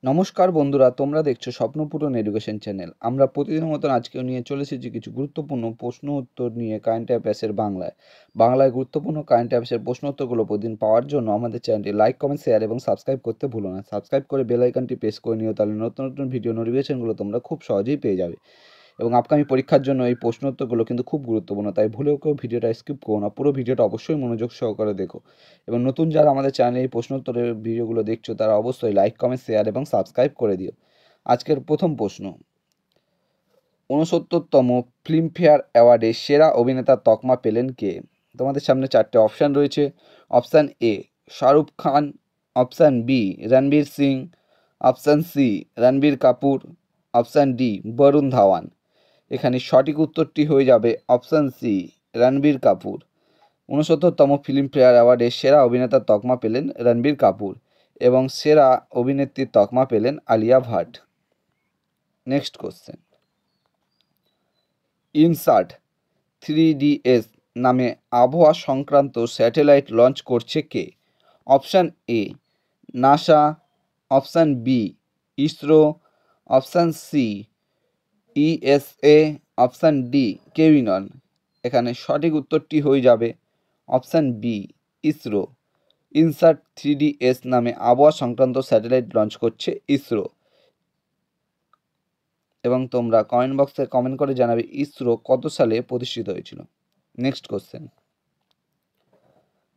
নমস্কার বন্ধুরা, তোমরা দেখছো স্বপ্নপূরণ এডুকেশন চ্যানেল। আমরা প্রতিদিনের মতন আজকেও নিয়ে চলে এসেছি কিছু গুরুত্বপূর্ণ প্রশ্ন উত্তর নিয়ে কারেন্ট অ্যাফেয়ার্সের বাংলায় গুরুত্বপূর্ণ কারেন্ট অ্যাফেয়ার্সের প্রশ্ন উত্তরগুলো প্রতিদিন পাওয়ার জন্য আমাদের চ্যানেলটি লাইক, কমেন্ট, শেয়ার এবং সাবস্ক্রাইব করতে ভুলো না। সাবস্ক্রাইব করে বেল আইকনটি প্রেস করে নিও, তাহলে নতুন নতুন ভিডিও নোটিফিকেশনগুলো তোমরা খুব সহজেই পেয়ে যাবে। এবং আপকামিং পরীক্ষার জন্য এই প্রশ্ন উত্তরগুলো কিন্তু খুব গুরুত্বপূর্ণ, তাই ভুলেও কেউ ভিডিওটা স্কিপ করো না, পুরো ভিডিওটা অবশ্যই মনোযোগ সহকারে দেখো। এবং নতুন যারা আমাদের চ্যানেলে এই প্রশ্ন উত্তরের ভিডিওগুলো দেখছো তারা অবশ্যই লাইক, কমেন্ট, শেয়ার এবং সাবস্ক্রাইব করে দিও। আজকের প্রথম প্রশ্ন, 69তম ফিল্মফেয়ার অ্যাওয়ার্ডে সেরা অভিনেতার তকমা পেলেন কে? তোমাদের সামনে চারটে অপশান রয়েছে। Option A Shahrukh Khan, option B Ranveer Singh, option C Ranbir Kapoor, option D Varun Dhawan. এখানে সঠিক উত্তরটি হয়ে যাবে অপশান সি রণবীর কাপুর। 69তম ফিল্মফেয়ার অ্যাওয়ার্ডে সেরা অভিনেতার তকমা পেলেন রণবীর কাপুর এবং সেরা অভিনেত্রীর তকমা পেলেন Alia Bhatt. Next question, INSAT 3DS নামে আবহাওয়া সংক্রান্ত স্যাটেলাইট লঞ্চ করছে কে? Option A NASA, option B ISRO, option C ESA, option D কেউই নন। এখানে সঠিক উত্তরটি হয়ে যাবে অপশান বি ইসরো। ইনসাট 3DS নামে আবহাওয়া সংক্রান্ত স্যাটেলাইট লঞ্চ করছে ইসরো। এবং তোমরা কমেন্ট বক্সে কমেন্ট করে জানাবে ইসরো কত সালে প্রতিষ্ঠিত হয়েছিল। নেক্সট কোশ্চেন,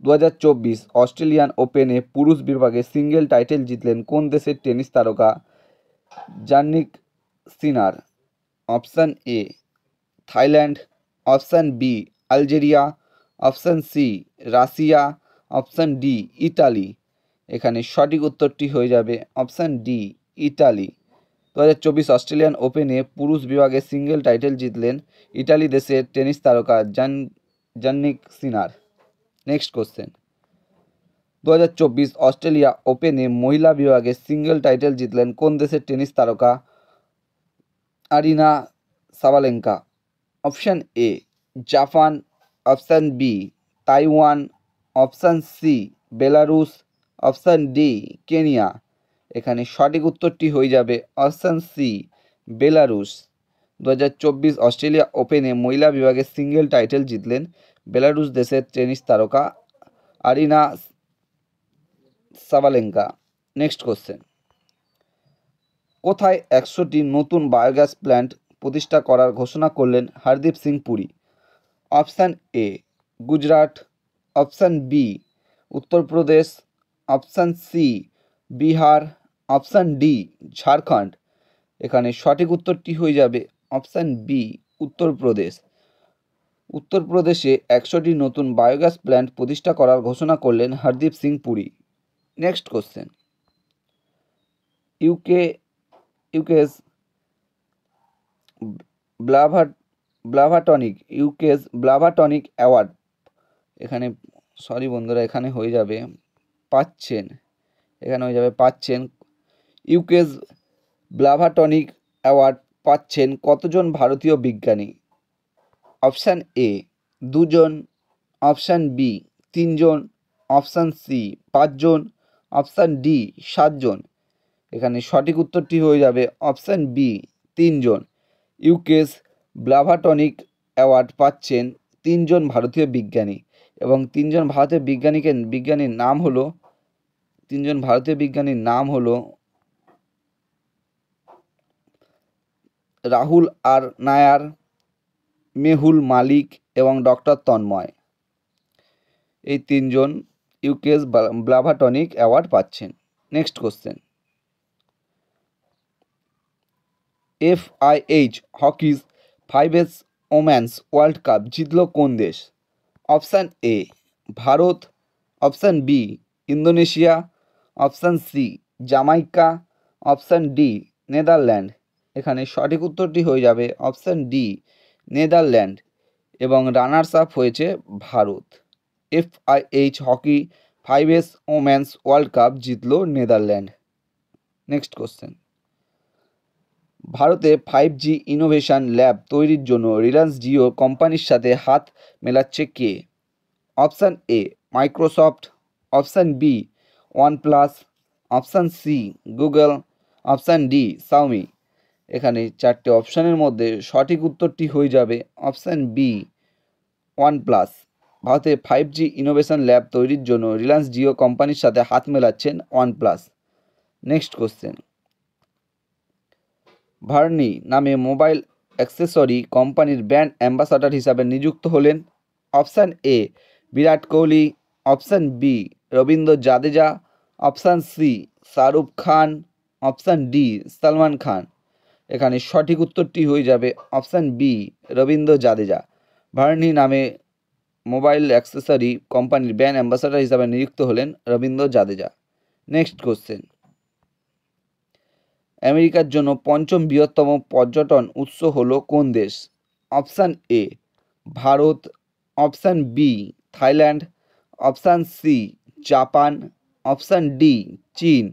2024 অস্ট্রেলিয়ান ওপেনে পুরুষ বিভাগে সিঙ্গেল টাইটেল জিতলেন কোন দেশের টেনিস তারকা Jannik Sinner? Option A Thailand, option B Algeria, option C Russia, option D Italy. এখানে সঠিক উত্তরটি হয়ে যাবে অপশান ডি ইতালি। 2024 অস্ট্রেলিয়ান ওপেনে পুরুষ বিভাগে সিঙ্গেল টাইটেল জিতলেন ইতালি দেশের টেনিস তারকা জানিক সিনার। নেক্সট কোশ্চেন, 2024 অস্ট্রেলিয়া ওপেনে মহিলা বিভাগে সিঙ্গেল টাইটেল জিতলেন কোন দেশের টেনিস তারকা Aryna Sabalenka? Option A Japan, option B Taiwan, option C Belarus, option D Kenya. এখানে সঠিক উত্তরটি হয়ে যাবে অপশান সি বেলারুস। 2024 অস্ট্রেলিয়া ওপেনে মহিলা বিভাগে সিঙ্গেল টাইটেল জিতলেন বেলারুস দেশের টেনিস তারকা আরিনা সাবালেঙ্কা। নেক্সট কোশ্চেন, কোথায় 100টি নতুন বায়োগ্যাস প্ল্যান্ট প্রতিষ্ঠা করার ঘোষণা করলেন Hardeep Singh Puri? Option A Gujarat, option B Uttar Pradesh, option C Bihar, option D Jharkhand. এখানে সঠিক উত্তরটি হয়ে যাবে অপশান বি উত্তরপ্রদেশ। উত্তরপ্রদেশে 100টি নতুন বায়োগ্যাস প্ল্যান্ট প্রতিষ্ঠা করার ঘোষণা করলেন Hardeep Singh Puri. Next question, UK's Blavatnik award, এখানে সরি বন্ধুরা, এখানে হয়ে যাবে পাচ্ছেন ইউকেস ব্লাভাটনিক অ্যাওয়ার্ড পাচ্ছেন কতজন ভারতীয় বিজ্ঞানী? অপশান এ 2জন, অপশান বি 3জন, অপশান সি 5জন, অপশান ডি 7জন। এখানে সঠিক উত্তরটি হয়ে যাবে অপশান বি 3জন। ইউকেস ব্লাভাটনিক অ্যাওয়ার্ড পাচ্ছেন 3জন ভারতীয় বিজ্ঞানী এবং 3জন ভারতীয় বিজ্ঞানীর নাম হলো রাহুল আর নায়ার, মেহুল মালিক এবং ডক্টর তন্ময়। এই 3জন ইউকেস ব্লাভাটনিক অ্যাওয়ার্ড পাচ্ছেন। Next question, FIH hockey's 5S women's world cup জিতল কোন দেশ? Option A Bharat, option B Indonesia, option C Jamaica, option D Netherland. এখানে সঠিক উত্তরটি হয়ে যাবে অপশান ডি নেদারল্যান্ড এবং রানার্স আপ হয়েছে Bharat. FIH hockey 5S women's world cup জিতল নেদারল্যান্ড। নেক্সট কোশ্চেন, ভারতে 5G ইনোভেশন ল্যাব তৈরির জন্য রিলায়েন্স জিও কোম্পানির সাথে হাত মেলাচ্ছে কে? Option A Microsoft, option B OnePlus, option C Google, option D Xiaomi. এখানে চারটে অপশানের মধ্যে সঠিক উত্তরটি হয়ে যাবে অপশান বি ওয়ানপ্লাস। ভারতে 5G ইনোভেশন ল্যাব তৈরির জন্য রিলায়েন্স জিও কোম্পানির সাথে হাত মেলাচ্ছেন ওয়ানপ্লাস। নেক্সট কোশ্চেন, ভার্নি নামে মোবাইল অ্যাক্সেসরি কোম্পানির ব্র্যান্ড অ্যাম্বাসাডার হিসাবে নিযুক্ত হলেন option A Virat Kohli, option B Ravindra Jadeja, option C Shahrukh Khan, option D Salman Khan. এখানে সঠিক উত্তরটি হয়ে যাবে অপশান বি রবীন্দ্র জাদেজা। ভার্নি নামে মোবাইল অ্যাক্সেসরি কোম্পানির ব্র্যান্ড অ্যাম্বাসাডার হিসাবে নিযুক্ত হলেন রবীন্দ্র জাদেজা। নেক্সট কোশ্চেন, আমেরিকার জন্য পঞ্চম বৃহত্তম পর্যটন উৎস হলো কোন দেশ? Option A Bharat, option B Thailand, option C Japan, option D চীন।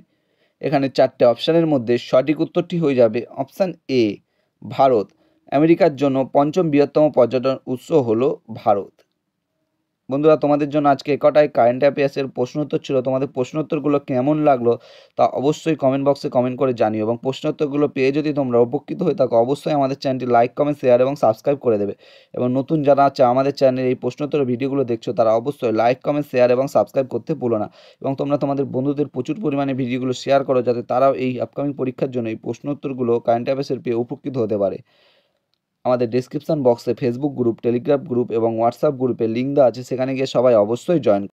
এখানে চারটে অপশানের মধ্যে সঠিক উত্তরটি হয়ে যাবে অপশান এ ভারত। আমেরিকার জন্য পঞ্চম বৃহত্তম পর্যটন উৎস হলো ভারত। বন্ধুরা, তোমাদের জন্য আজকে কটাই কারেন্ট অ্যাফেয়ার্সের প্রশ্নোত্তর ছিল। তোমাদের প্রশ্নোত্তরগুলো কেমন লাগলো তা অবশ্যই কমেন্ট বক্সে কমেন্ট করে জানিও, এবং প্রশ্নোত্তরগুলো পেয়ে যদি তোমরা উপকৃত হয়ে থাকো অবশ্যই আমাদের চ্যানেলটি লাইক, কমেন্ট, শেয়ার এবং সাবস্ক্রাইব করে দেবে। এবং নতুন যারা আছে আমাদের চ্যানেলের এই প্রশ্নোত্তর ভিডিওগুলো দেখছো তারা অবশ্যই লাইক, কমেন্ট, শেয়ার এবং সাবস্ক্রাইব করতে ভুলো না। এবং তোমরা তোমাদের বন্ধুদের প্রচুর পরিমাণে ভিডিওগুলো শেয়ার করো যাতে তারাও এই আপকামিং পরীক্ষার জন্য এই প্রশ্নোত্তরগুলো কারেন্ট অ্যাফেয়ার্সের পেয়ে উপকৃত হতে পারে। আমাদের ডেসক্রিপশন বক্সে ফেসবুক গ্রুপ, টেলিগ্রাম গ্রুপ এবং হোয়াটসঅ্যাপ গ্রুপে লিঙ্ক দেওয়া আছে, সেখানে গিয়ে সবাই অবশ্যই জয়েন